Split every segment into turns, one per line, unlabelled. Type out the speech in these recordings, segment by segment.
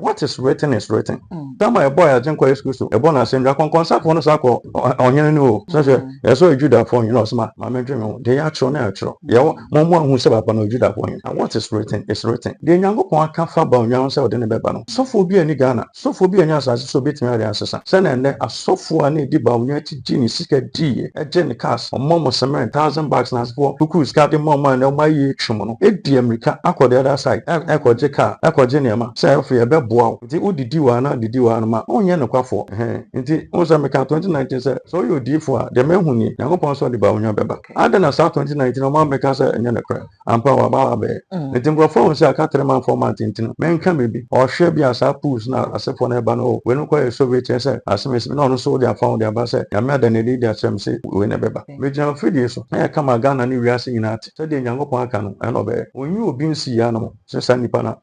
what is written is written. Tama a boy agent kwa school so. E bona asem kon konsa for no sako onye no. So so Judah for you know sama ma me dream dey atro na atro. Ye mo hu se papa no Judah for you. And what is written is written. The Nyankopon aka fa ba onyan se ode ne beba no. Sofo bi ani Ghana. Sofo bi ani asase so betimi ade asesa. Se na ene asofo ani di ba onyan ti gi ni sika di e je ne cars. Omo $7,000 na asofo. Kuku ska de mo man na o mayi twum no. E di America akọ the other side. Ekoje car, ekoje niema. Se afi e be boa. Nti odidi wa na didi wa no ma. Onye ne kwafo. Nti onza America 2019 se so you di fo a de mehu ni Nyankopon so de ba onyan beba. Ada na South 2019 o ma America se enye ne kra. Ampa wa ba be. Nti nkrofo se aka 3 man 4 months nti no. Menka mebi. O hwe bi asa pools na asefo na eba no. We no kwa Soviet se asemesi na ono so dia found dia ba se. Ya me ada ne di dia chem se we ne beba. Me jam fidie so. Na ya kama Ghana ni wiase nyina ate. Se de Nyankopon aka no. E no be. Onyi obi nsi ya no. Se sa nipa na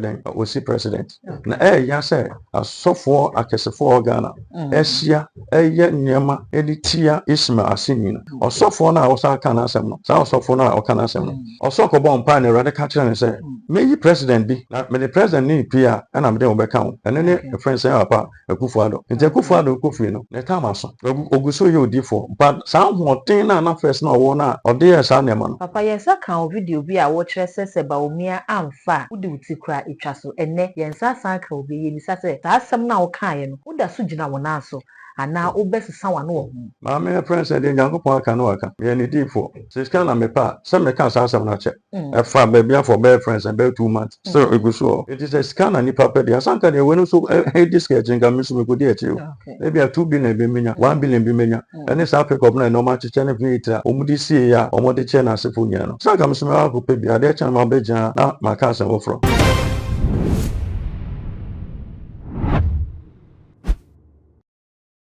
then we see president. Na ya say asofo akesefo Ghana. Esia eye nyema editia Isma asini no. Osofo na osa aka na asem no. Sa osofo na oka na asem no. Osoko bon pa ne rade ka kire ne say me president bi na me the president ni pia na me de obeka ho. Ene ne friend say apa Akufo-Addo. Nti Akufo-Addo kofi no. Ne time aso. Oguso ye odifo. But sa hoten na first na wo na ode ye sa nema no.
Papa yensa kan video bi a wo kire se Bawumia amfa udi uti kra etwa so ene yensa san ka obi ye bisa se sa asem na wo kan ye no wo da so gina wo na so ana obesesa wa no wo
ma me friend say de Nyankopon aka no aka ye ne difo se scan na me pa se me kan sa asem na che e fa be bia for be friends and be 2 months so eguso it is a scan na ni papa de asanka de we no so e disket nka me so me go de achi e bia 2 billion be menya 1 billion be menya ene sa pick up na normal chiche ne vita omudi sie ya omode che na asefo nya no sanka me so me wa ko pe bia de cha ma be jan na ma ka asem wo fro.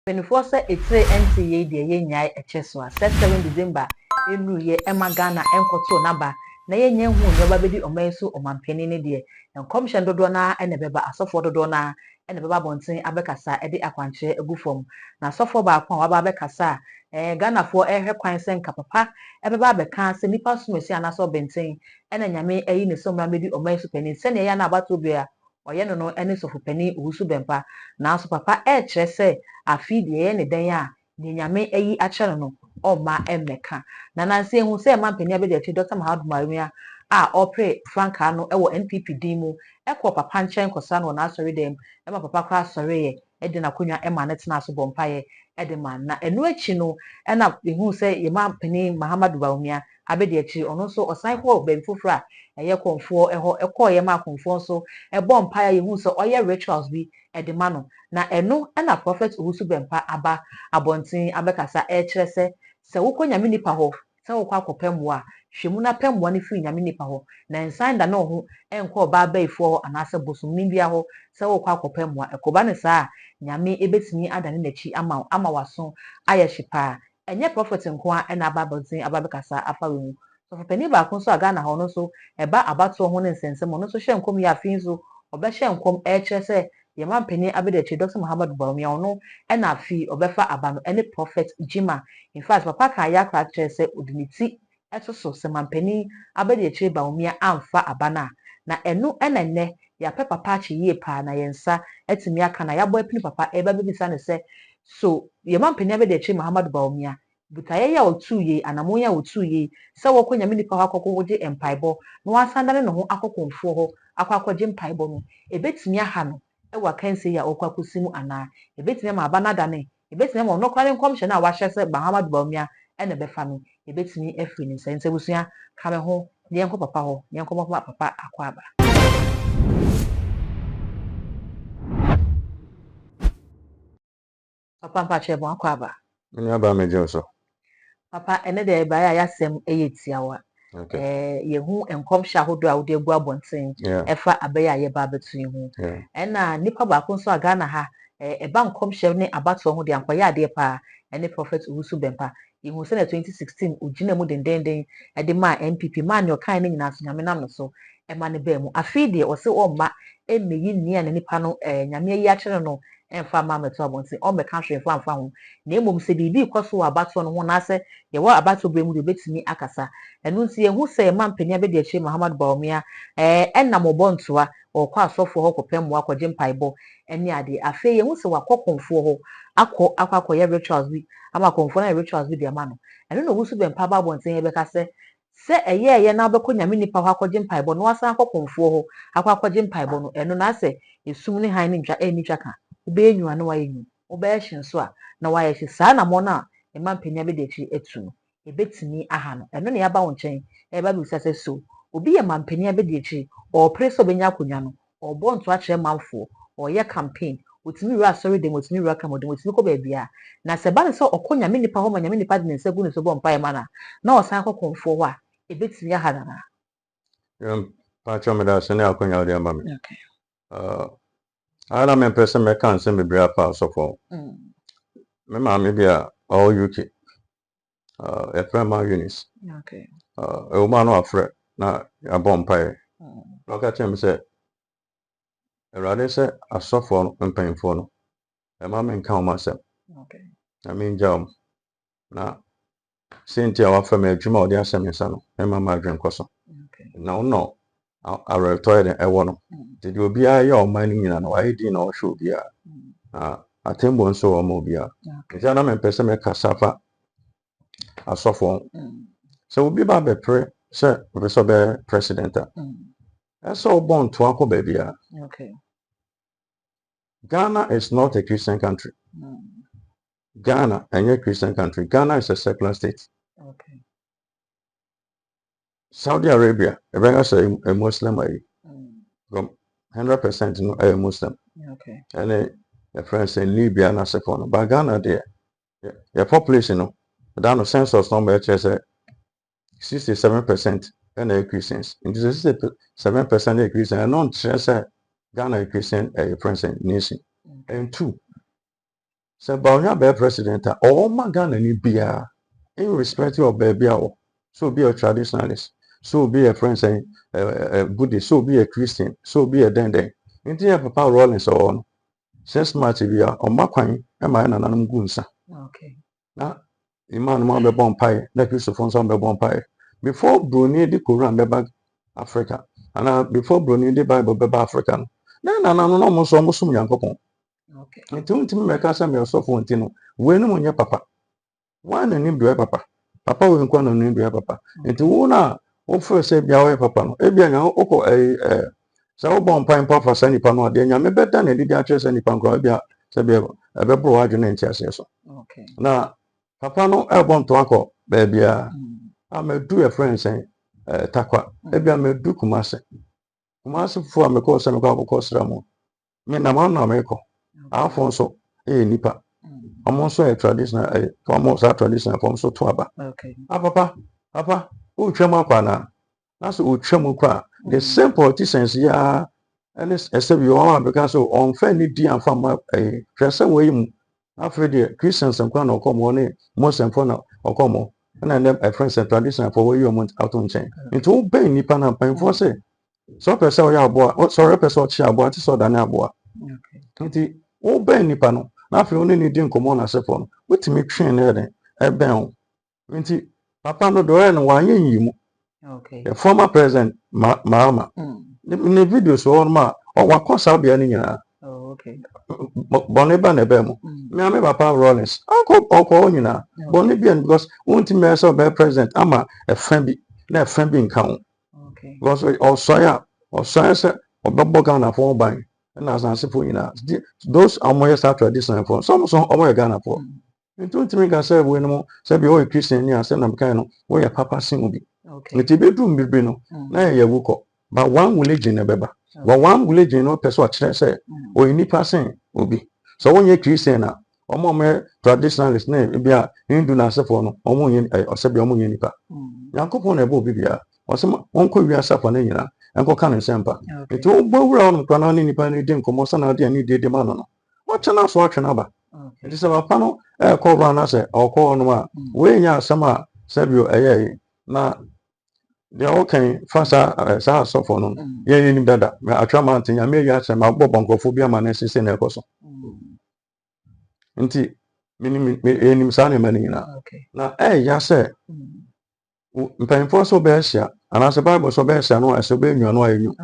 Before say etre NCA de ye nyai echeso a 7 December enu ye ema Ghana enkoto naba na ye nyen hu nyoba bedi omansu omampeni ne de enkomhye dodo na ene beba asofo dodo na ene beba bonten abekasa ede akwanche agufom na asofo ba akwa waba abekasa Ghana fo ehwe kwan sen kapapa ebeba abeka se nipa sumesi anaso benten ene nyame ayi ne somra medi omansu peni se ne ya na abato bia oye no ene sofu peni Owusu Bempah na aso papa kire se afi de ye ne den a ne nyame ayi akere no oma emeka na nanse hu se mampani abede achi Dr. Bawumia a opre franka no ewo NPP dimu ekwo papa nchen kosa no na asori dem ema papa kwa asori ye ede na konwa ema ne tena so bompaye ede man na enu achi no ena hu se ye mampani Bawumia abede achi ono so osan ko be fufura eye konfo eho ekoye ma konfo so bompaye ye hu se oye rituals bi ede mano na enu ena prophet Owusu Bempah aba abontin abekasa kire se wokọ nyame nipa ho se wokọ akopemwo a hwemu na pemwo ne fi nyame nipa ho na ensan da na ho enko oba baifo ho anase bosomni bia ho se wokọ akopemwo a ekoba ne saa nyame ebetimi adane nachi ama waso aye hyepa enye prophet nko a ena aba abontin abekasa afawe so fapani ba kon so aga na ho no so eba abato ho ne nsensem no so hye nkom ya afin so obehye nkom kire se ye mampani abedachi Dr. Bawumia ono ena afi obefa abano ene prophet Gyimah in fact papa ka ya kra kire se odiniti etoso se mampani abedachi Bawumia amfa abana na enu ena ne ya pe papa chi ye pa na yensa etimi aka na ya boy pini papa eba bebisa ne se so ye mampani abedachi Bawumia butaye ya otu ye anamo ya otu ye se wokọ nyame nipa ho akọkọ woje empaibo no wasandane no ho akọkọmfo ho akọkọje empaibo no ebetimi aha no ewa kanse ya okwakusimu ana ebetime ma abanada ne ebetime ma onokware nkomhye na wahye se Bawumia ene befa no ebetime afiri ni sense busua kame ho ne enko papa ho ne enko papa akwaba papa mpache bo akwaba
Ni aba meje so
papa ene de ba ya yasem eyetiawa yehu enkomhye ahodo a wode gu abonten efa abeya ye ba betu hu ena nipa ba ko so aga na ha eba nkomhye ne abato ho de ankoya ade pa ene prophet Owusu Bempah yehu se na 2016 ugina mu dendenden ede ma NPP ma ne okan ne nyina so nyame nam so ema ne ba mu afi de o se o ma emeyi nia ne nipa no nyame yi akere no emfa ma meto abonti o me ka hwe mfa ho na emom se bibi kwaso abato no ho na se ye wa abato bre mu de betimi akasa enu nti ye hu se ma mpania be de achi Muhammad Bawumia enam obontoa okwa asofo ho kopem akwaje mpaibo eni ade afi ye hu se wakokonfo ho akọ ye rituals bi ama konfo na rituals bi de ama no enu no Owusu Bempah ba abonti ye be ka se eye na obekọ nyame nipa ho akwaje mpaibo no wasan akokonfo ho akwaje mpaibo no enu na se esum ne han ne ntwa enitwa ka ubenyu na wayenyu ubehye nso a na wayehye saa na mo na ema mpanya be de chi etu no ebetimi aha no eno na yaba wo nchen eba bi sase so obi ye mampanya be de chi o preso benya akonya no obo nto a kire manfo o ye campaign otimi wura sorry dem otimi wura kamodem otimi ko ba bia na se ba ne so okonya me nipa ho ma nyame nipa de ne nsagu ne so bo mpa e ma na osan akokonfo ho a ebetimi aha na
pa chome da sene akonya odi amami
okay
ala me pese me kan se me bra pa so for me ma me bia all UK e prema unis
okay
e o ma no afre na abom pa no ka chem se erade se asofo mpanyimfo no e ma me nka o ma se
okay
I mean jam na Cynthia wa fa me adwuma odi asem nsa no e ma ma adwen koso
okay
na no our toilet e wo no did obi a ye o man nyina no wa di na o hwe obi a atembo nso o ma obi a ntia na me pese me kasafa asofo so obi ba be pre se we so be president a so bon to akọ ba bia
okay
Ghana is not a Christian country. Ghana a Christian country. Ghana is a secular state.
okay
Saudi Arabia, a Muslim, from 100% no a Muslim.
okay
And a friends in Libya and Asafon. But Ghana there, your population, no, down the census number, 67% and a Christians. And 67% a Christian, and non Ghana a Christian a friends in nation. And two, so Bawumia be president, all my Ghana ni bia, irrespective of baby, so be a traditionalist. So be a friend saying a Buddhist, so be a Christian, so be a dende. Inti papa rolling so on. Since my TV on my coin, am I an gunsa?
okay
Na Iman mo be bon pie, na Christopher son be bon pie. Before Brunei the Quran be back Africa, and before Brunei the Bible be back African. Then no mo so musum yankopon.
okay
Nti untimi meka sa me osofo ntino, we no munye papa. Wa na nim do papa. Papa we nkwa no nim do papa. Nti wo na wo fo se bia we papa no. E bia nya okọ sa wo bon pan papa sa nipa no de nya me beda na di a sa nipa nkwa bia se bia e be bro adwene nti ase so.
okay
Na papa no e bon to akọ ba bia amedu e friend say takwa. E bia medu Kumase. Kumase fo amekọ se mekọ akọ sra mo. Me na ma na mekọ. Afọ nso nipa amonso e traditional almost traditional form so to aba
okay
papa o twam akwa na so o twam kwa the same politicians ya and except you all because so on fair ni di amfa ma hwese we mu afre de Christians nkwa na okomo ne Muslim for na okomo na dem a friends and traditional for we you out on chain into o ben nipa na pan for say so person o ya abo so person o chi abo ati so da na abo
okay
nti o ben nipa no na afi oni ni di nkomo na sefo no wetimi twen na den e ben o nti papa no do no wanye yimu
okay
the former president Mahama ne video so on ma o wakọ Saudi ni nyina
oh okay
bone ba na be mo me ame papa Rollins akọ nyina bone bi because wonti me so be president ama e fan bi na e fan bi nka ho
okay
because o so se obebo Ghana for ban na asanse for nyina those amoye sa traditional for some amoye Ghana for nti untimi ga say we no say be o Christian ni ase na mkan no we ya papa sin obi
okay
nti bedrum bibi no na ya wuko ba one religion na beba wa one religion no person kire say o nipa sin obi so wonye Christian na omo me traditionalist na bia Hindu na ase for no omo yin o say be omo yin nipa yankopon na ebe obi bia o say onko wi asafa na nyina enko ka ne sempa nti o gbawura on kwa na ni nipa ni di nkomo sa na de ani de ma no o chena so atwena ba nti se papa no call run ase o call no ma we nya asama sabio na de okay fasa sa so for no ye ni dada me atwa man tin ya me ya se ma gbọ nkofo bia ma na sese na ekoso nti enim saa ne mani na na ya say mpanyimfo so be hia anase Bible so be hia no so be nwa no ayenyu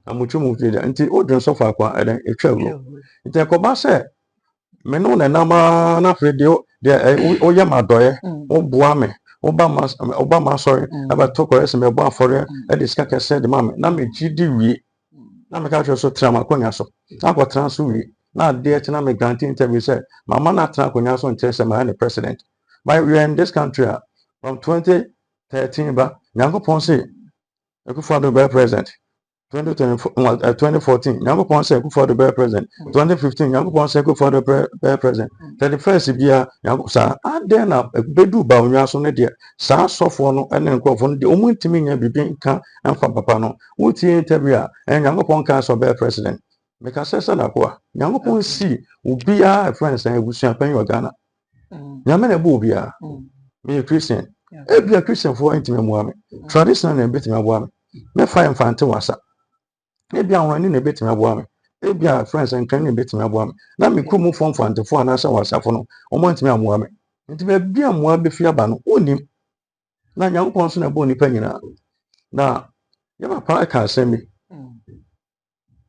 amuchu mu fi nti odun so fa kwa eden etwago nti ekoba say me no na nama na fe de oye madoye oboa me oba ma sorry aba to korese me bo afore e de sika kese de mame na me gidi wie na me ka so trama konya so na ko transo wie na de na me grant interview say mama na tra konya so nche ma the president but we are in this country from 2013 ba Nyankopon say Akufo-Addo be president 2014 Nyankopon say Akufo-Addo be president 2015 Nyankopon say Akufo-Addo be president 31st bia sa ade na bedu Bawumia so ne de sa sofo no ene nkofo no de omuntimi nya bibi ka amfa papa no wutie interview Nyankopon ka so be president meka sesa na kwa Nyankopon si obia friends and ebusuan pan yo Ghana nyame na bu obia me Christian ebia Christian for intimi muame traditional na betimi abuame me fa infante wasa ebia wani na betimi abuame ebia friends and kan na betimi abuame na me kumu fo infante fo anasa wasa fo no omo intimi amuame nti be bia mua be fi aba no onim na Nyankopon so na bo nipa nyina na ya papa ka asemi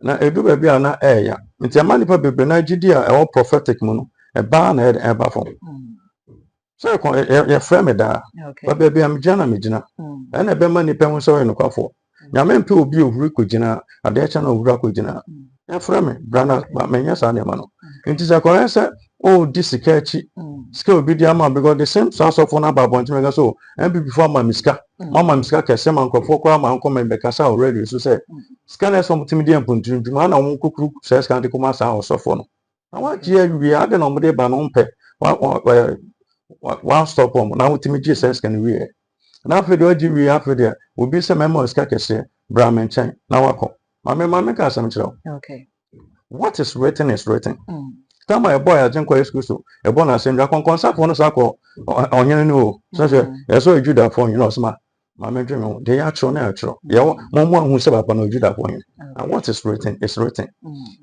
na edu be bia na eya nti ama nipa bebre na gidi a e prophetic mu no e ba na e ba fo so ko ye frame da ba be bia me jana me gina na be ma nipa hu so no kwafo nyame mpe obi ohuru ko gina ade cha na ohuru ko gina ya frame brana ba menya sa ne ma no nti se ko se o disika chi ska obi di ama because the same source of na ba bonti mega so mp before mama miska kese man kwafo kwa ma nko me be kasa already so say ska na so mutimi di ampuntuntum na won kokuru se ska de kuma sa osofo no na wa ji awi ade na omde ba no mpe one stop on na mutimi ji se ska ni wi na afede oji wi afede obi se memo ska kese bra menchen na wako mama ka sam chiro
okay
what is written is written tama a boy ajen kwa school so e bo na sem ja kon sa fo no sa ko onyen ni o so so Judah fo you know sama mama dream de ya chro na chro ye mo ahu se baba no Judah fo and what is written is written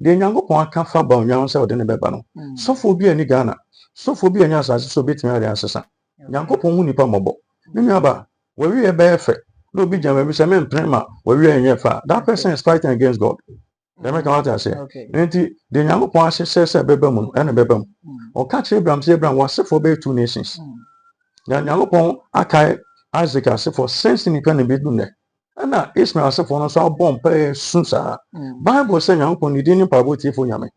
de Nyankopon aka fa ba onyan se ode ne beba no so fo bi ani Ghana so fo bi ani asase so betimi ari asesa Nyankopon hu nipa mobo ni aba we wi e be efe no bi jam bi se men prema we wi enye fa that person is fighting against God. They make what I say. Nti the Nyankopon ahye se beba mu ene beba mu. O ka che Abraham say Abraham was for be two nations. Na Nyankopon akai Isaac as for sense ni pe na be dum ne. Na Ismael as for no so bomb pe sunsa. Bible say Nyankopon ni din pa boti fo nyame.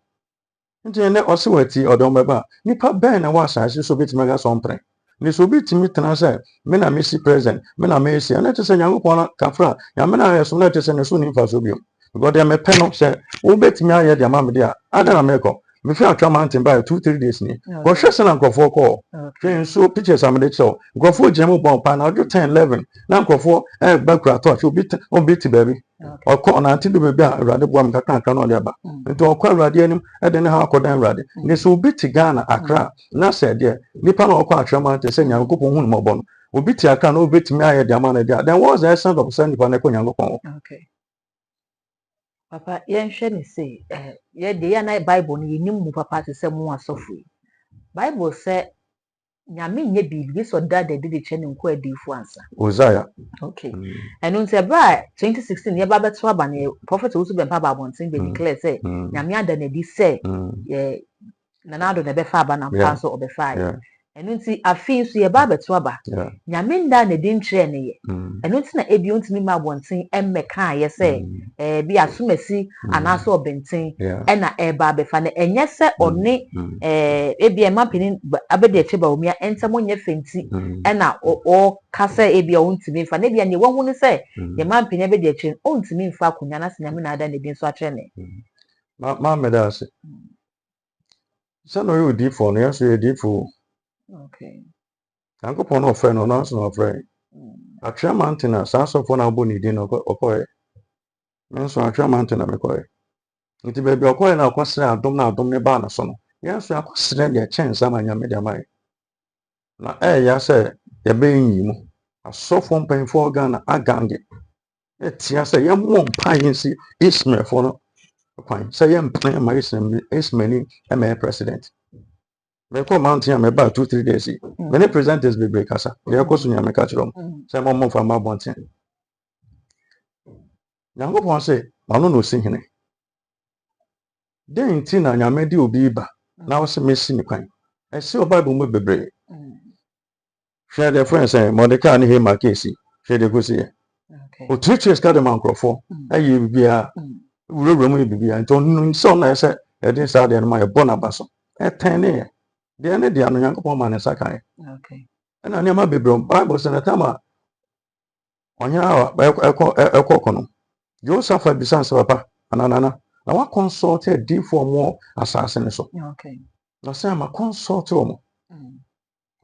Nti ne o se wati odom beba. Nipa ben na wa asase so betime ga so mpre. Ni so betimi tena say me na Messi president, me na Messi. Na te say Nyankopon kafra, nyame na yeso na te say ne so ni fa so biom. God dem me peno say wo betimi aye de amam de a ada na meko me fi atwa mountain by 2-3 days ni go hwese na nkofo ko twen so pictures am de show nkofo jemu bon pa na 10-11 na nkofo bakura to o bit baby o ko na anti do be a awrade bo am kaka no de ba nti o ko awrade anim e de ne ha akodan awrade ni so bit Ghana Accra na say de nipa na o ko atwa mountain say Nyankopon hu no bo no obi ti aka na o betimi aye de amam de then what's the essence of sending for na ko Nyankopon
okay papa yenhwe ne say ye de ya na Bible no yenim mu papa te say mu asofo Bible say nyame nye bibi so da de che ne nko adifu ansa
Uzaya
okay eno nti bra 2016 ye ba beto aba ne prophet Owusu Bempah ba bonten be declare say nyame ada na di say nanado na be fa aba na mfa so obefa eno nti afi so ye ba beto aba nyame nda na di ntre ne ye eno nti na ebi ontimi ma bonten emmeka ye say bi asomasi anaso obenten e na e ba be fa na enye se one ebi e ma pinin abede eche Bawumia entamo nye fenti e na o kasa ebi ontimi fa na ebi ne wo ne se ye ma pinin abede eche ontimi fa akunya na se nyame na ada na di nso akyere ne
ma medase so no you deep for no so you deep for
okay
Nyankopon no friend no no so friend atwa mountain sa so for na bo ni din no okoye menso atwa mountain na mekoye nti baby okoye na akwasere adom na adom ne ba na so no yenso akwasere de chance ama nyame de amai na ya say ye be yin mu asofo mpanfo Ghana agange etia say ye mo mpa yinsi Ismail for no kwan say ye mpan ma Ismail ni president Me call mountain me ba 2-3 days. Many presenters be break asa. They are kosu nyame ka kiro. Say mo fa ma bonten. Nyankopon say, "Mano no si hene." Den ti na nyame di obi ba. Na wo se mesi ni kwan. E se o Bible mu bebre. Share the friends say Mordecai ni he ma case. Share the kosi ye. O treacherous ka de mankrofo. Ayi bibia. Wuro mu bibia. Nto nso na say e din sa de no ma e bona baso. E ten ne. De ne de anu Nyankopon ma ne sakan.
Okay.
Na ne ma bebre Bible say na tama onya ekọ kono. Joseph bisan se papa ananana. Na wa consult a deep for more assassin so.
Okay.
Na say ma consult omo.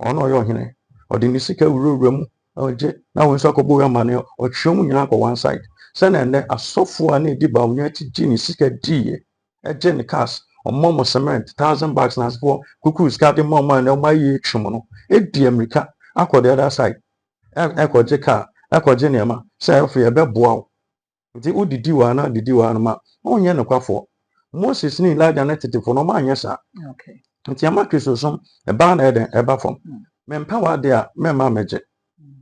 Ono yo hine. Odi ni sika wuro mu. Oje na won so akobo ma ne o twom nyina ko one side. Say na ne asofo a na di Bawumia ti gi ni sika di e. Eje ni cars omo cement 1,000 bucks na for kuku sika de mo ma na o ma yi twom no. E di America akọ the other side. Ekoje car, ekoje ne ma. Say ofe e be boa o. Nti udidi wa na didi wa no ma. Onye ne kwafo. Moses ni Elijah na tetifo no ma anya sa.
Okay.
Nti ama Kristo som e ba na eden e ba fom. Mempa wa de a mema meje.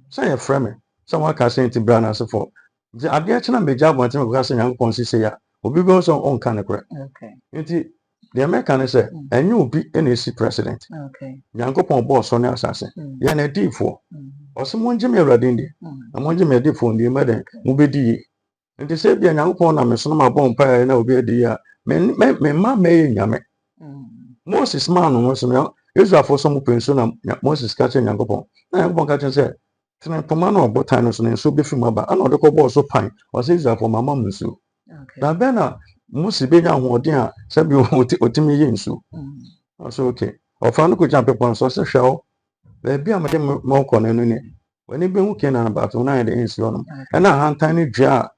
Say e frame. Say wa ka say nti bra na asefo. Nti ade a chena meja abonte me ka say Nyankopon sise ya. Obi go so on ka ne kure.
Okay.
Nti the American say enye obi na esi president.
Okay.
Nyankopon boss on assassin. Ye na difo. Oso monje me awrade ndi. Na monje me difo ndi me den mo bedi. Nti say bia Nyankopon na me so na mabon pa na obi edi ya. Me ma me nyame. Moses man no so no Israel for some penso na Moses ka che Nyankopon. Na Nyankopon ka che say tena poma na obotan no so na so be fi maba. Ana odekọ boss so pan. O say Israel for mama musu.
Okay.
Na be na Moses be nya hoden a say bi otimi ye nsu. So okay. Ofa no ko jam pepon so say hwe be bia me de mo ko na no ni. Wani be hu kenan na ba to na de nsu no. E na hantan ni dua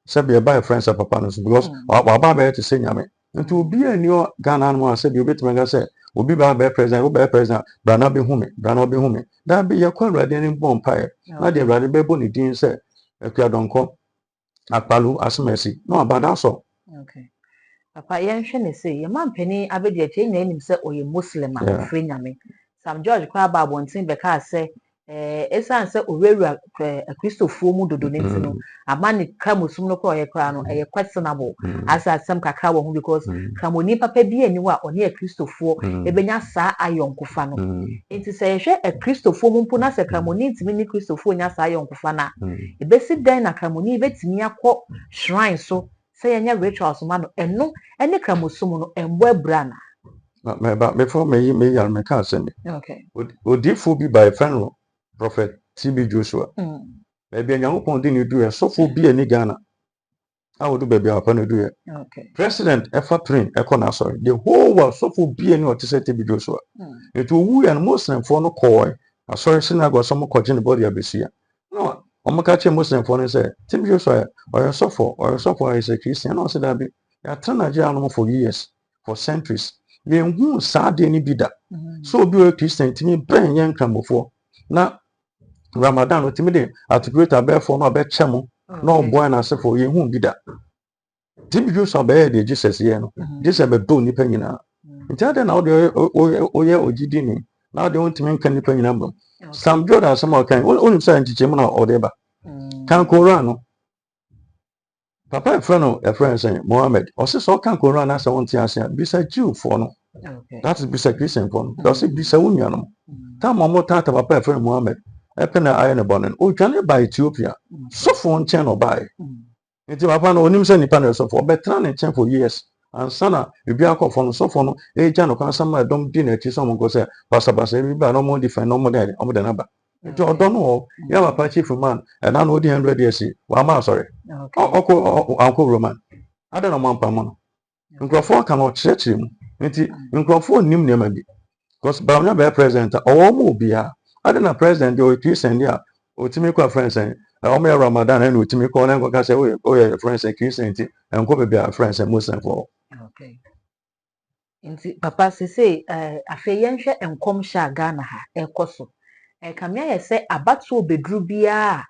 sabi e buy friends of papa no so because wa ba be to say nyame. Nti obi ani o Ghana no ase bi obetuma ga say obi ba be president wo be president bra na be hu me bra na be hu me da be ye kwa Awurade ni bom pae na de Awurade be bo ni din say akua donko akpalu asmesi no abada so.
Okay. Papa yenhwe ne say ye mampani abedi atie nya nim say oye Muslim a ofre nyame. Sam George kwa ba bontin be ka say esan say owura Kristofo mu dodo ne ntino amani kramusum no kwa ye kra no eye questionable asa asem kakra wo hu because kramoni papa bi ani wa one ye Kristofo ebenya saa ayonkofa no enti say hwe Kristofo mu mpo na say kramoni ntimi ni Kristofo nya saa ayonkofa na ebesi dan na kramoni betimi akọ shrine so say yenye rituals ma no eno ene kramusum no embo abrana
Before me yar me ka say me.
Okay.
Odifo bi by friend Prophet TB Joshua. Maybe Nyankopon di ni do e sofo bi ani Ghana. A wodu baby apa no do e.
Okay.
President efa train ekona sorry. The whole world sofo bi ani o te say TB Joshua. It wu and Muslim for no call. Sorry synagogue some ko gin body abesia. No, omo ka che Muslim for no say TB Joshua or sofo is a Christian no say that be. Ya tell Nigeria no for years, for centuries. Ye hu sa de ni bida. So obi o Christian timi ben yen kramofo. Na Ramadan o timi de articulate abefo no abechemo no boy na se for ye hu bida. TB Joshua be de Jesus ye no. Jesus be do nipa nyina. Nti ade na o de oye ogidi ni. Na de ontimi nka nipa nyina mbom. Sam Jordan sama kan onim say nchichemu na o de ba. Kan Quran no. Papa a friend saying Mohammed also so kan Quran na say won ti ase bisa Jew for no.
Okay.
That is bisa Christian for no. Because bisa unya no. Ta mamo ta papa friend Mohammed epena aye ne bonen o dwane by Ethiopia so for nchen no buy. Nti papa no onim say nipa no so for betra ne nchen for years and sana ebi akofo no so for no e ja no kan sama dom di na chi so mo go say basa bi ba no mo defend no mo dey o mo dey naba. Nti odo no ya papa chief man and na no di 100 years wa ma sorry. Okay. Uncle Roman. I don't know one per month. Nkrofo kan o chirechire mu. Nti nkrofo nim nema bi. Because Bawumia be president o mo bia. I don't know president o Christian dia. Otimi kwa friends en. O me Ramadan en otimi kwa na ka say o friends en Christian ti. Enko be bia friends en Muslim for.
Okay. Nti papa say afa yenhwe enkom sha Ghana ha ekoso. Kamia ye say abatu obedru bia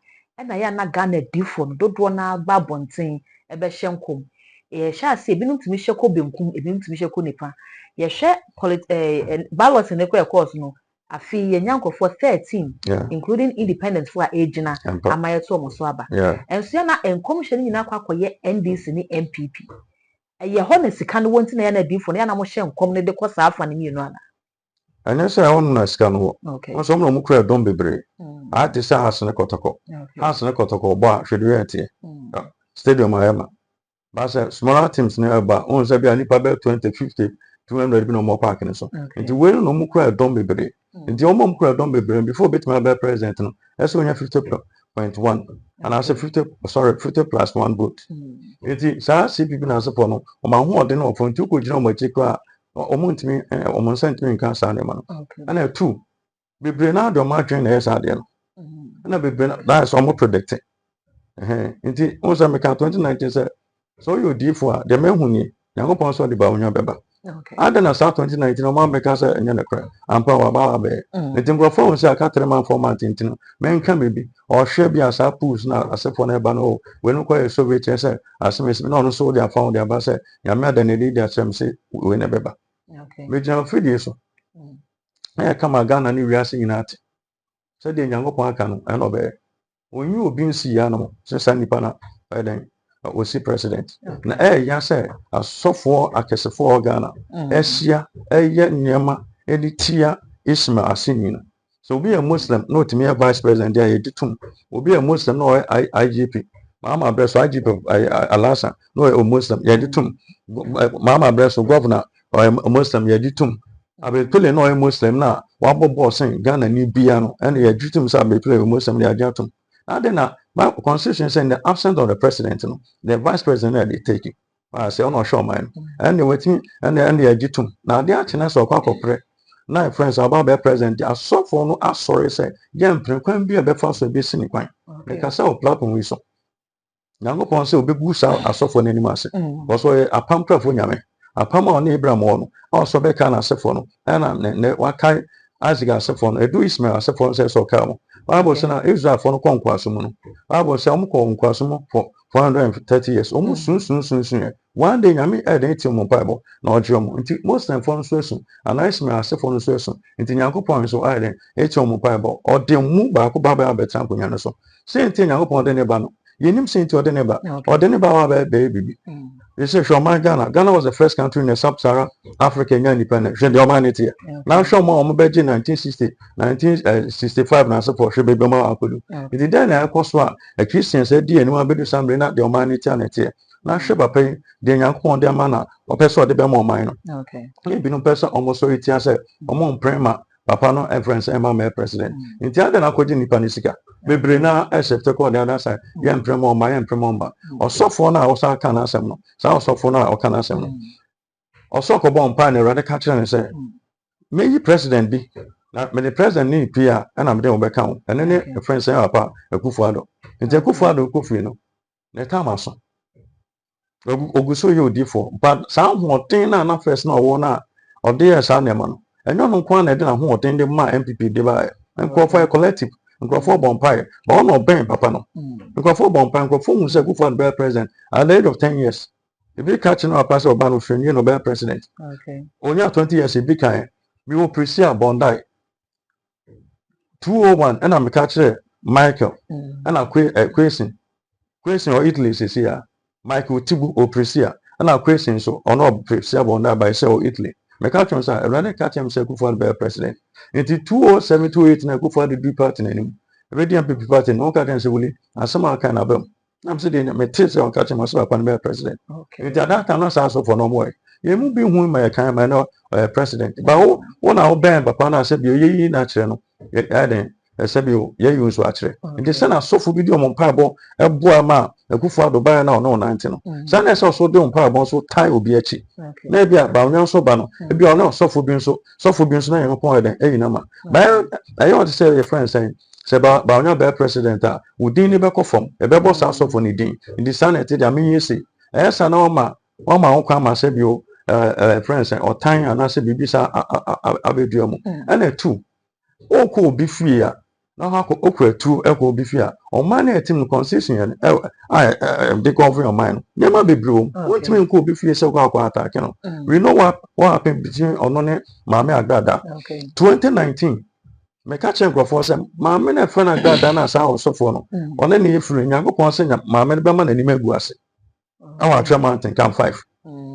na ya na Ghana difo no dodo na ba bonten ebe hye nkom ye sha se binum timi hye ko benkum ebinum timi hye ko nipa ye hwe ballot ne ko course no afi ye nyankofo 13 including independent for agina amaye to mo so aba enso na enkom hye nyina kwakoye NDC ni MPP ye ho ne sika no wonti na ya na difo na ya na mo hye enkom ne de ko saafa ne mienu ana
anya say won na sika no wo so mo kura don bebre a te say has ne kotoko bo a hwede ate stadium ayama ba say smaller teams ne aba on say bia nipa be 20 50 200 bi no mo park ne so nti we no mo kura don bebre nti o mo kura don bebre before bit my president no eso nya 50.1 and I say 50 plus 1 vote nti sa CPP na support no o ma ho ode no ofo nti ko gina o ma chikwa omuntimi omunsentimi nka sa ne ma no ana 2 bebre na do ma twen na yesa de no ana bebre na that is almost predicted nti on say me ka 2019 say so you di for de mehu ni Yakopon so de Bawumia beba ada na sa 2019 o ma me ka say enye ne kra ampa wa ba be nti ngrofo on say aka 3 man format ntino men ka me bi o hwe bi asa pools na asefo na eba no we no kwa Soviet say asem na no so dia found dia ba say ya me ada ne di asem say we ne beba me jam fidie so na kama Ghana ni wiase nyina ate se de Yakopon aka no e no be onyi obi nsi ya no se sa nipa na den osi president na ya say asofo akesefo Ghana ehia eye nyema editia Ismail Asini no so obi a Muslim no timi vice president there ye ditum obi a Muslim no IGP mama breso IGP Alasa no Muslim ye ditum mama breso governor Muslim ye ditum abetole no Muslim na wabobo sen Ghana ni bia no and ye ditum sa betole Muslim ya diatum na my constitution saying the absence of the president, the vice president they take it. I say, oh no, sure, man. And they waiting and they agitum. Now they are china so pre. Now friends about the president, they are so for no as sorry say, Jam can be a breakfast of this in quine. They can sell platform we so. Now go upon say, be goose out as so for any mass. Also a pamper for Yame. A pamper on Abraham one, also be can as a phone. And what kind as you got a phone, a do Ismail as a phone says so come. Bible say na Israel for no kwankwaso mu no Bible say omo kwankwaso mu for 430 years omo sun one day nyame e dey ti omo Bible na oje omo nti most time for no so esun anais me ase for no so esun nti Yakopon so ai dey e ti omo Bible o dey mu ba ko baba abetan konya no so say nti Yakopon dey ne ba no yenim say nti o dey ne ba wa ba bibi they say Ghana was the first country in the sub-Saharan Africa independent. Je the humanity. Now show more on 1960, 1965 na support should be Bempah akudu. It is then I cost a Christian said dear no one be something not the humanity and it. Now should be pay the Yakopon their manner or person the Bempah minor. Okay. Maybe no person almost so it say among prima Papa no reference Emma president. In the other akodi nipa nisika. Bebre na accept ko the other side. Yem premo ma yem premo ba. Osofo na osa kan asem no. Sa osofo na o kan asem no. Osoko bon pa na rade ka kire say. Me president bi. Na me the president ni pia na me dey obeka ho. Ene ne reference ya papa Akufo-Addo. Nti Akufo-Addo kofi no. Na time aso. Oguso ye odifo. But sa hoten na first na owo na ode sa na ma no. And no one na dey na ho oden dey ma MPP dey ba nko for collective nko for Bempah but no ben papa no nko for Bempah nko for hu say Akufo-Addo be president at the age of 10 years if you catch no pass oba no friend you no be president okay only 20 years e be kan we will presia Bondai 201 and am catch Michael and question or Italy say here Michael Tibu o presia and a question so or no presia Bondai by say Italy me catch on say rather catch him say Akufo-Addo be president into 207 28 na Akufo-Addo do party na nim ready MPP party no catch him say wuli asema kan abem I'm saying me tell say on catch him say upon be president okay into that time no say so for no more you mu be hu my kan my no president but won na ben papa na say bi oyi na kire no ya den sabi ye yu so akire nti se na sofo bi di o mpabo eboa ma Akufo-Addo ba na no 90 no se na so so di o mpabo so tie obi achi na bia Bawumia so ba no bia no sofo bi nso na Yakopon eden eyi na ma ba I want to say your friend saying se Bawumia be president a udin ni be ko form e be boss sofo ni din ndi sanete dia me yesi e sa na o ma ho kwa ma se bi o friends o tan ana se bibisa abeduamu and two oko obi free a na ha ko okura tu eko bi fi a o man na team constitution they cover your mind nyama bebre o timi nko bi fi se kwa attack no we know what happened between onone maame agrada 2019 me ka chen grofo se maame na fa na agrada na sa osofo no one ne yefuru nyankopon se maame ne be ma na nim agu ase awa Atwa mountain can 5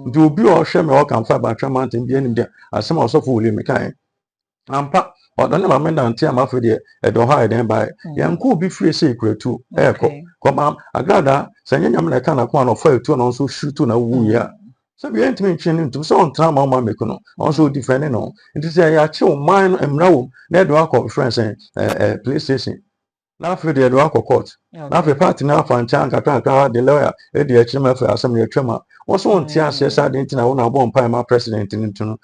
nti obi o hwe me o can 5 Atwa mountain bi anim dia asem osofo wole me kan ampa odone maame na ntia amafo de edo ha eden bai yanko obi free say kretu koma agrada sanye nyam na ka na kwa no fa etu no so shutu na wu ya so bi entimi ntwene ntum so on tra ma meku no on so defend no nti say ya che o man emra wo na edo akọ friends PlayStation na afre de edo akọ court na afre party na afa ncha nkata the lawyer e de achire ma fa asem ye twema wo so on tia se sa de ntina wo na bo mpa ma president ntu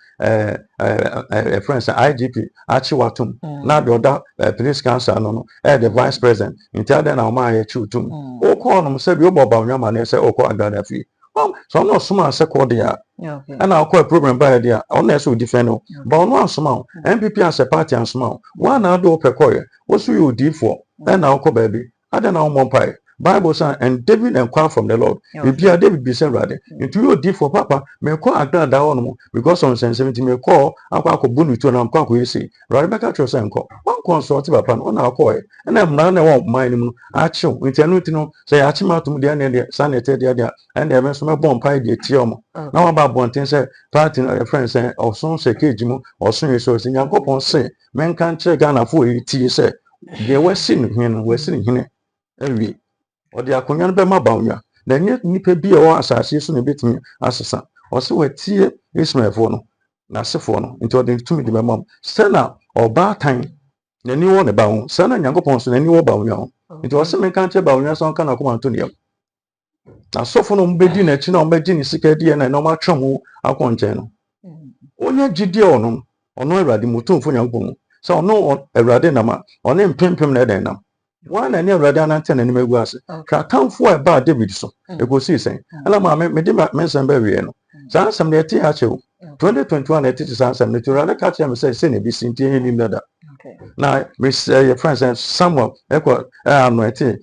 friends IGP achi watum na de oda police council no the vice president nti ade na o ma ye chi utum o ko no se bi o boba onwama na se o ko agada fi so no suma se ko dia and I call a program by idea on so defend but no asuma MPP as a party asuma one na do pekoye what so you do for and now ko baby I don't know one pie Bible say and David inquired from the Lord David be said rather into you did for papa me call agada da one because on 70 me call akwa ko bunu to na akwa ko yesi right back at your say nko one consult papa on na call and I'm na na one mind mu achi into no tino say achi matum dia na dia sanete dia and they so me bon pie dia tie omo na wa ba bonten say party no friend say osun se keji mu osun yeso se nyankopon say men kan che Ghana fo yi tie say de wasin hene ewi odi akonya no be ma Bawumia na nye nipa bi e wo asase so na betimi asesa o se watie Ismail fo no na sefo no nti odi tumi de be mam se na oba tan na ni wo ne ba ho se na nyankopon so na ni wo Bawumia ho nti o se men kan che Bawumia so kan na ko man to ne na sofo no mbedi na chi na mbedi ni sika die na no ma twam akonche no onye gidie ono Awurade mutumfo nyankopon so ono Awurade na ma ono mpempem na den nam one na ne Awurade anante na nim egu ase ka kanfo e ba David so e go see sen ala ma me de mensan ba wie no san sam na ti ha chewo 2021 na ti san sam na ti Awurade ka che me se na bi sinti enim dada na me say your friends and Samuel ekwa anointing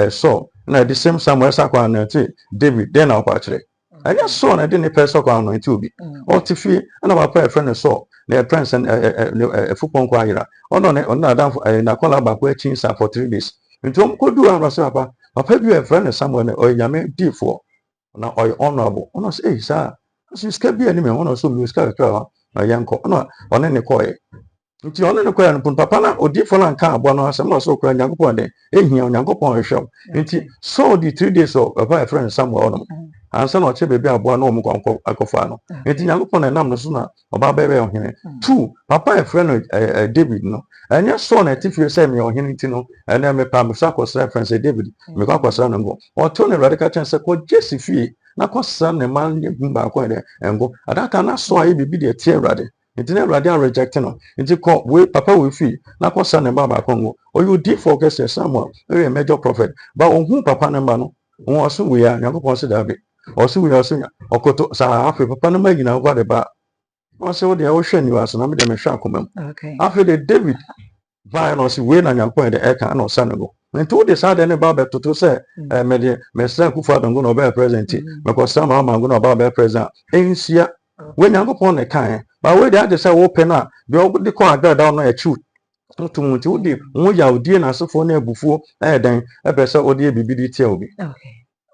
so na the same Samuel sakwa anointing David then na kwa kire anya so na de ne person kwa anointing obi o ti fi na papa e friend so na friends and fupon kwa yira ono na adam na kola ba kwa chin sa for 3 days ntom ko du an so papa bi e friend Samuel na o yame D4 na o honorable ono say sa so ska bi ani me ono so mi ska kwa na yanko ono ne koye nti ono ne koye no papa na odifo na nka abo no asem na so kura nyankopon de ehia nyankopon hwehwem nti so the 3 days of papa friend Samuel ono ansa na oche bebi abo na omukwanko akofa no nti nyankopon na nam no so na oba bebe ohene 2 papa friend David no anya so na tifie say me ohene nti no ena me pa me sakosra friend David me kwakosra no ngo oto ne radical chance ko Jesse na kwasra ne man gumba ko de ngo adaka na so ayi bibi de tie Awurade nti na Awurade reject no nti ko we papa we fi na kwasra ne baba ko ngo oyu di focus Samuel we major prophet ba ohun papa ne ba no won so we ya nyankopon se dabe osu we osu okoto sa afi papa no magina kwa de ba o se wo de o hwe ni waso na me de me hwe akomam afi de David ba no se we na nyankopon de eka na osa nego nti wo de sa de ne ba be toto se me de me sa kufa dongo no be president me ko sa ma ngo no ba be president ensia we nyankopon ne kan ba we de ade se wo pe na be o de ko agrada no e chu nti wo de wo ya odie na asefo na abufuo e den e be se odie bibidi tie obi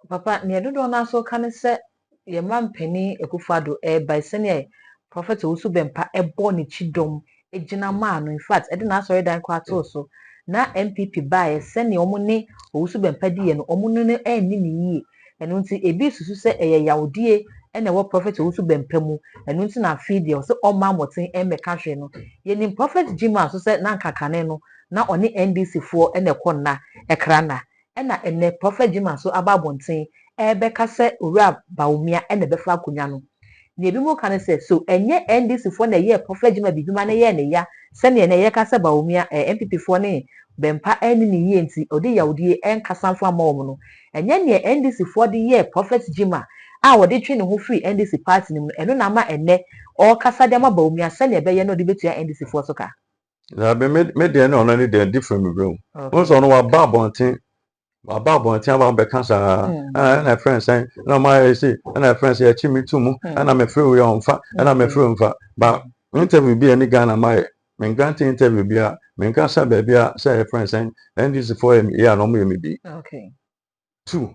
papa ne dodo na so kan se ye mampani ekufado by senior prophet Owusu Bempah ebo ne chidom ejina ma no in fact e de na so redan kwa to so na MPP bae senior omo ne Owusu Bempah die no omo no enni ne yie eno nti ebi susu se eye yawdie ene wo prophet Owusu Bempah mu eno nti na feed so oma moten emeka hwe no ye ni prophet Gyimah so se na nkakane no na oni NDC fo ene konna ekrana ena ene prophet Gyimah so ababonten ebeka se owura Bawumia ene befa akonya no na ebi mu kan se so enye NDC fo na ye prophet Gyimah biduma na ye ne ya se ne ye ka se Bawumia MPP fo ne Bempah eni ne ye nti odi yawdie enkasanfo amom no enye ne NDC fo de ye prophet Gyimah a wode twe ne ho free NDC party nim eno na ma ene o kasa de ma Bawumia se ne be ye no de betua NDC fo so ka
That be made there no only there different room. Also no about cancer. And a friend saying, no, my see, and a friend say, Chimmy too, and I'm a free on fat, and I'm a free on fat. But interview be any gun on my grant interview be a Minkasa baby, say a friend saying, and this is for him, yeah, no, maybe.
Okay.
2.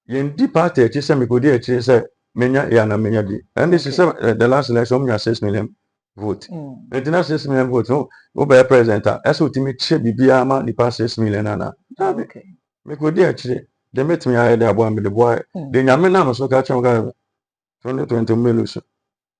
Yen deep party, she said, me could hear, she said, Menya, Yana, Menya, and this is the last election, 6 million vote. And the 6 million votes, no, by a president, as what me check be a man, the past 6 million.
Okay.
Me could hear, they met me, I had a boy with the boy. Then Yamina so catch on 2020 million.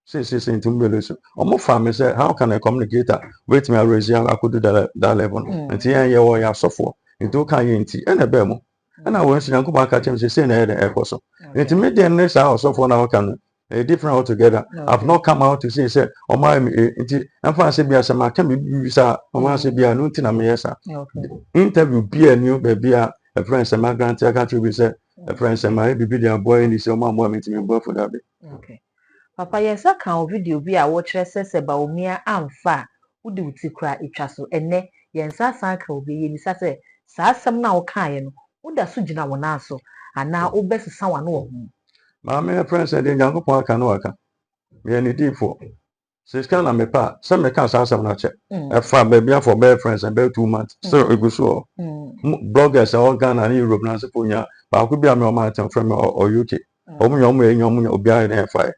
6 into million. Almost family said, how can a communicator wait me? I raise young, I could do that level. And here you are, you suffer into kind and a bemo. And I went to Uncle catch him, say, and a person. Intermediate next house of 1 hour can a different altogether. I've not come out to say, oh my, I'm fancy be as a man can be, sir, or once be a new thing, I'm yes, sir. Interview be a new baby, a friend, and my grandchild, I can't be said, a friend, and my baby, their boy, and this your mom wanting to me both for that.
Okay. Papa yesa kan video bi a wo kire se Bawumia amfa wudi wuti kura etwa so ene yensa san ka obi ye bisa se saa asem na wo kan ye no woda so gina wo na so ana wo besesa wa no wo ho
my friend said in Yankopon aka no aka me any defo since can na me pa say me can say asem na che e fa baby for best friends and be 2 months so e go so bloggers all Ghana and Europe na se ponya ba ko bia me o ma tem from or UK omo nyom obi a na fa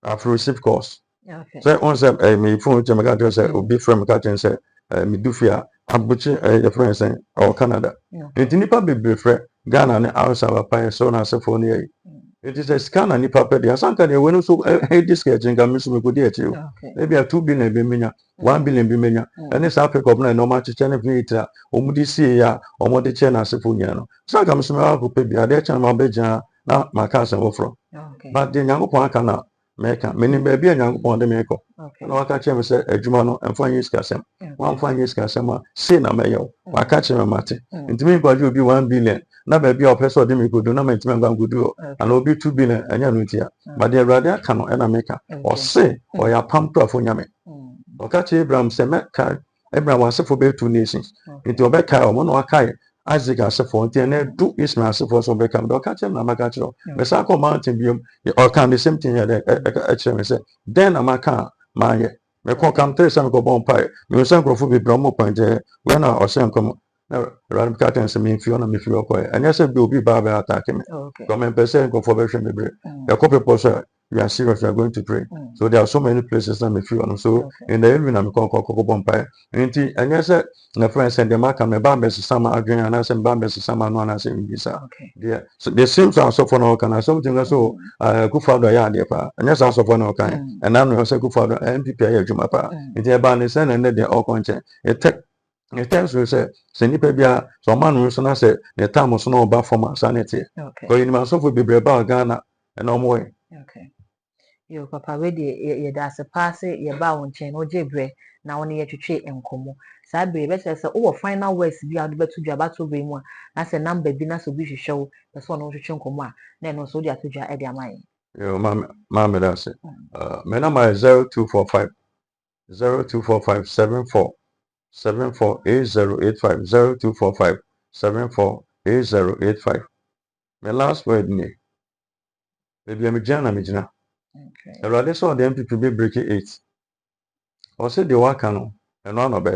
after receive course so on say me phone to me ka say obi from ka say me do fear abuchi your friends say or Canada nipa be frɛ Ghana ne outside pa so na se phone ye. It is a scan and nipa pedi. Asanka de when so this sketching can miss me go there too. Maybe a 2 billion be menya, 1 billion be menya. And this Africa of no much channel vita, omudi see ya, or more the channel sefunyano. Sanka miss me go pay be a dear channel beja na my cousin offer. But the young upon cannot make a many baby and young upon the maker. And I catch him say a Jumano and 5 years casem. 1 years casema, say na mayo. I catch him a mate. And to me, God will be 1 billion. Na baby or person de me go do na me time go do and will be 2 billion anya no tia but the rather can na make or say or ya pam to afo nyame o ka che Abraham say me ka Abraham was for be 2 nations into obeka o mo no akai Isaac as for ntia na do Ismael as for so be come do ka che na maka che me sa ko mountain biom or can the same thing here e me say then amaka ma ye me ko kam tell some go bon pai me say go for be bromo point when I or say come na ran ka say me feel na me feel ko and yes be obi ba ba attack me come and person go for be hwe me bre the couple person we are serious we are going to pray so there are so many places that me feel and so in the evening I'm ko bon pai nti and yes na friend send them aka me ba be sama adwen and say ba be sama no na say bisa there so the same so for no can something so go for do ya there pa and yes so for no kan and now no say go for do MPP ya Gyimah pa nti e ba ne send and the all content it tells you say nipa bia so man no so na say the time so no ba form sanity ko yin man so for bebre ba Ghana e no mo
yo papa we de ye da se pass ye ba won chen no jebre na won ye twetwe enkomo sa be be say o final words bi adu betu dwa ba to be mu na say number bi na so bi hwehwe wo be so no twetwe enkomo a na no so de atodwa e de amaye
yo mama da say me number is 0245 74 748085 0245 748085 my last word me baby me jana me jina Erade so the MPP be break 8 o say the waka no eno no be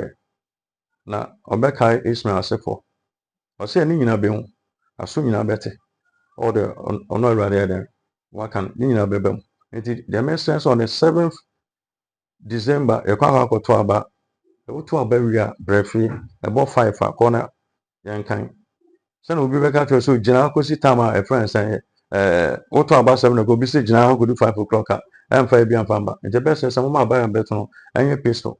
na obeka Ismail asefo o say ni nyina be hu aso nyina bete all the ono erade there waka ni nyina be bem enti the message on the 7th December e kwa akoto aba wotu aba wia brefi ebo 5 akona yankan say no obi beka to so gina akosi tama e friend say wotu aba 7 go bi say gina akodu 5 o'clock and 5 bi amfamba nje be say some ma ba ya beto no enye peso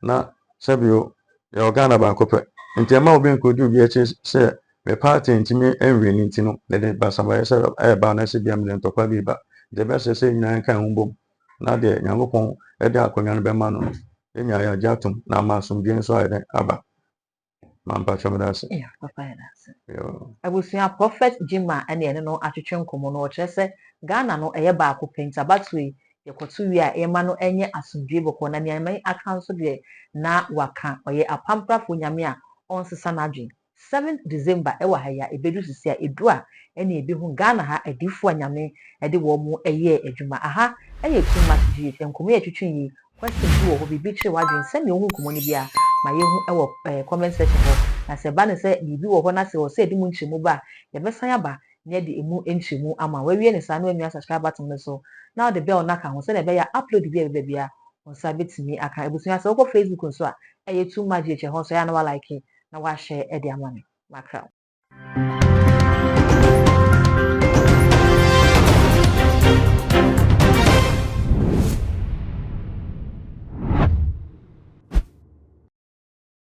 na sabio ya organa ba kope nti ma obi nkodu obi eche say me party ntimi enwe ni ntino de ba samba say e ba na se bi am le ntokwa bi ba nje be say nyina kan humbom na de Nyankopon e de akonya no be ma no enya ya jatum na masum bi nso ayede aba mampa chomdase
papa ya dase abusia prophet Gyimah ene no atwetwe nkomo no o kire se Ghana no eye ba ko penta batwe yɛkɔto wie a yɛma no enye asomdwe bɔkɔ na nneɛma aka nso de na waka ɔyɛ apamprafo nyame a ɔnsesa n'adwen 7th December ɛwɔ ha ya ebedu sisi a edu a ɛne ebi hu Ghana ha adifo a nyame ɛde wɔn mu ɛyɛ adwuma aha ɛyɛ too much gye nkɔmɔ yɛ twitwi yi question bi wɔ hɔ bibi kyerɛ wadwen sɛnea ohun nkɔmɔ no bia ma yɛhu ɛwɔ comment section hɔ na sɛ ba ne sɛ biribi wɔ hɔ na sɛ wɔ sɛ ɛde mu nkyerɛmu ba yɛbɛsan aba na yɛde emu nkyerɛmu ama wawie ne saa no enua subscribe button no so na the bell naka ho sɛ ɛbɛyɛ upload bi a bia onsa betumi aka ebusua sɛ wokɔ Facebook nso a ɛyɛ too much gye hɔ so ya na wa like na wa share ɛde ama me makra